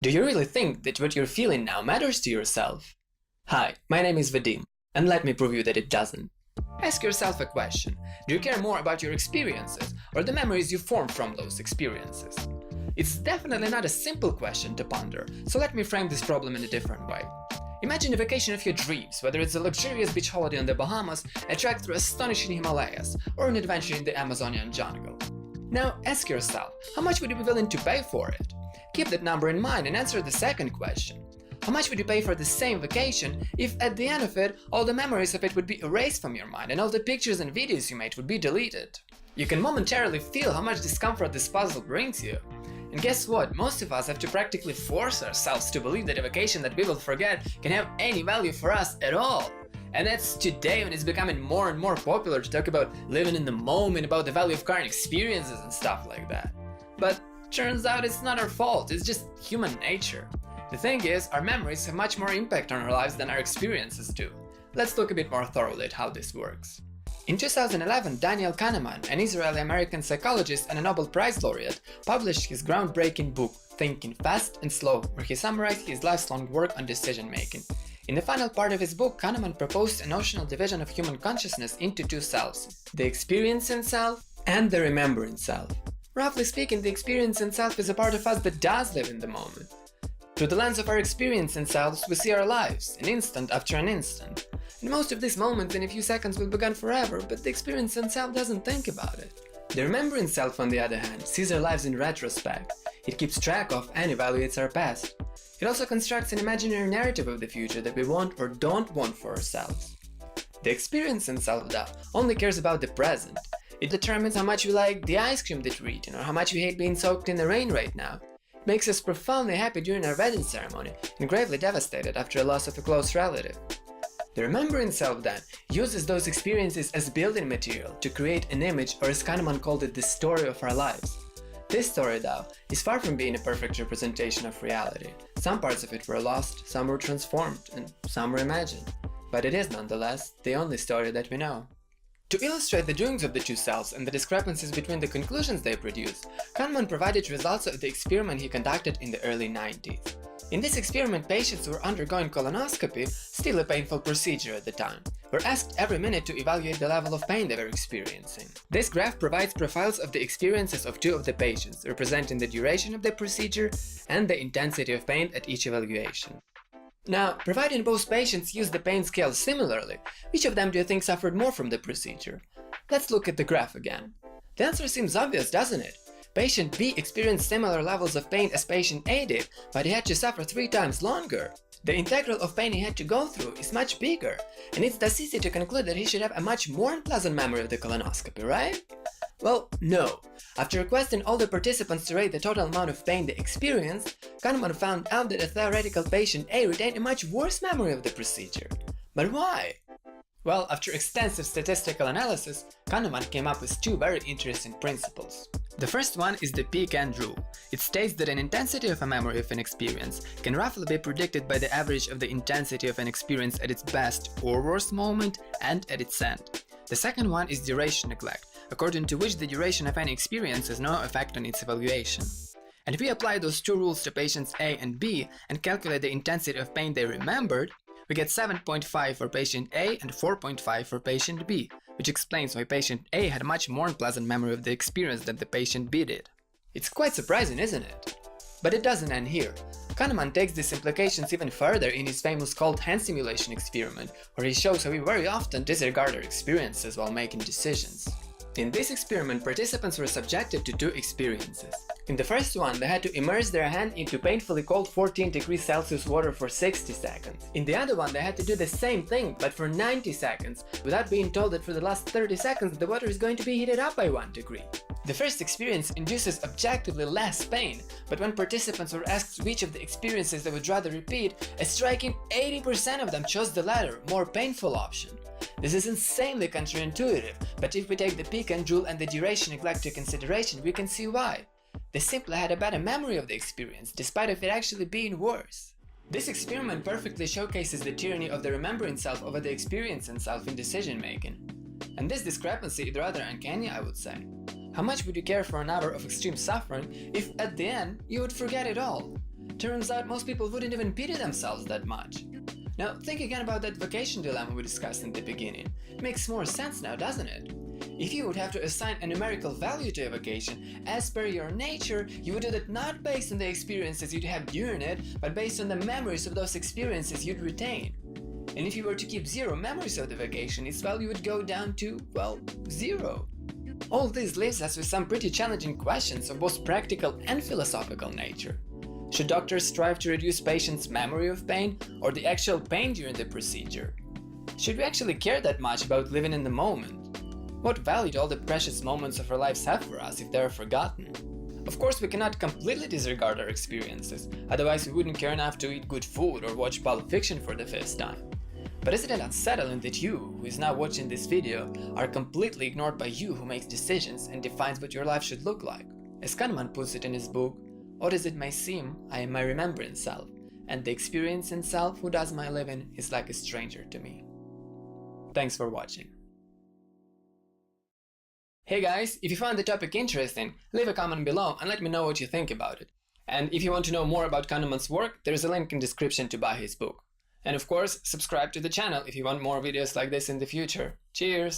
Do you really think that what you're feeling now matters to yourself? Hi, my name is Vadim, and let me prove you that it doesn't. Ask yourself a question. Do you care more about your experiences or the memories you form from those experiences? It's definitely not a simple question to ponder, so let me frame this problem in a different way. Imagine a vacation of your dreams, whether it's a luxurious beach holiday in the Bahamas, a trek through astonishing Himalayas, or an adventure in the Amazonian jungle. Now ask yourself, how much would you be willing to pay for it? Keep that number in mind and answer the second question. How much would you pay for the same vacation if at the end of it, all the memories of it would be erased from your mind and all the pictures and videos you made would be deleted? You can momentarily feel how much discomfort this puzzle brings you. And guess what? Most of us have to practically force ourselves to believe that a vacation that we will forget can have any value for us at all. And that's today when it's becoming more and more popular to talk about living in the moment, about the value of current experiences and stuff like that. But turns out it's not our fault, it's just human nature. The thing is, our memories have much more impact on our lives than our experiences do. Let's look a bit more thoroughly at how this works. In 2011, Daniel Kahneman, an Israeli-American psychologist and a Nobel Prize laureate, published his groundbreaking book, Thinking Fast and Slow, where he summarized his lifelong work on decision-making. In the final part of his book, Kahneman proposed a notional division of human consciousness into two selves, the experiencing self and the remembering self. Roughly speaking, the experiencing self is a part of us that does live in the moment. Through the lens of our experiencing selves, we see our lives, an instant after an instant. And most of these moments in a few seconds will be gone forever, but the experiencing self doesn't think about it. The remembering self, on the other hand, sees our lives in retrospect. It keeps track of and evaluates our past. It also constructs an imaginary narrative of the future that we want or don't want for ourselves. The experiencing self, though, only cares about the present. It determines how much we like the ice cream that we're eating or how much we hate being soaked in the rain right now. It makes us profoundly happy during our wedding ceremony and gravely devastated after a loss of a close relative. The remembering self then uses those experiences as building material to create an image, or as Kahneman called it, the story of our lives. This story, though, is far from being a perfect representation of reality. Some parts of it were lost, some were transformed, and some were imagined. But it is nonetheless the only story that we know. To illustrate the doings of the two selves and the discrepancies between the conclusions they produce, Kahneman provided results of the experiment he conducted in the early 90s. In this experiment, patients who were undergoing colonoscopy, still a painful procedure at the time, were asked every minute to evaluate the level of pain they were experiencing. This graph provides profiles of the experiences of two of the patients, representing the duration of the procedure and the intensity of pain at each evaluation. Now, providing both patients used the pain scale similarly, which of them do you think suffered more from the procedure? Let's look at the graph again. The answer seems obvious, doesn't it? Patient B experienced similar levels of pain as patient A did, but he had to suffer 3 times longer. The integral of pain he had to go through is much bigger, and it's thus easy to conclude that he should have a much more unpleasant memory of the colonoscopy, right? Well, no. After requesting all the participants to rate the total amount of pain they experienced, Kahneman found out that a theoretical patient A retained a much worse memory of the procedure. But why? Well, after extensive statistical analysis, Kahneman came up with two very interesting principles. The first one is the peak-end rule. It states that an intensity of a memory of an experience can roughly be predicted by the average of the intensity of an experience at its best or worst moment and at its end. The second one is duration neglect, according to which the duration of any experience has no effect on its evaluation. And if we apply those two rules to patients A and B and calculate the intensity of pain they remembered, we get 7.5 for patient A and 4.5 for patient B, which explains why patient A had a much more unpleasant memory of the experience than the patient B did. It's quite surprising, isn't it? But it doesn't end here. Kahneman takes these implications even further in his famous cold hand simulation experiment, where he shows how we very often disregard our experiences while making decisions. In this experiment, participants were subjected to two experiences. In the first one, they had to immerse their hand into painfully cold 14 degrees Celsius water for 60 seconds. In the other one, they had to do the same thing, but for 90 seconds, without being told that for the last 30 seconds the water is going to be heated up by 1 degree. The first experience induces objectively less pain, but when participants were asked which of the experiences they would rather repeat, a striking 80% of them chose the latter, more painful option. This is insanely counterintuitive, but if we take the peak-end rule and the duration neglect into consideration, we can see why. They simply had a better memory of the experience, despite of it actually being worse. This experiment perfectly showcases the tyranny of the remembering self over the experiencing self in decision-making. And this discrepancy is rather uncanny, I would say. How much would you care for an hour of extreme suffering if, at the end, you would forget it all? Turns out most people wouldn't even pity themselves that much. Now, think again about that vacation dilemma we discussed in the beginning. It makes more sense now, doesn't it? If you would have to assign a numerical value to a vacation, as per your nature, you would do that not based on the experiences you'd have during it, but based on the memories of those experiences you'd retain. And if you were to keep 0 memories of the vacation, its value would go down to, well, 0. All this leaves us with some pretty challenging questions of both practical and philosophical nature. Should doctors strive to reduce patients' memory of pain, or the actual pain during the procedure? Should we actually care that much about living in the moment? What value do all the precious moments of our lives have for us if they are forgotten? Of course, we cannot completely disregard our experiences, otherwise we wouldn't care enough to eat good food or watch Pulp Fiction for the 5th time. But isn't it unsettling that you, who is now watching this video, are completely ignored by you who makes decisions and defines what your life should look like? As Kahneman puts it in his book, "Odd as it may seem, I am my remembering self, and the experiencing self who does my living is like a stranger to me." Thanks for watching. Hey guys, if you found the topic interesting, leave a comment below and let me know what you think about it. And if you want to know more about Kahneman's work, there is a link in the description to buy his book. And of course, subscribe to the channel if you want more videos like this in the future. Cheers!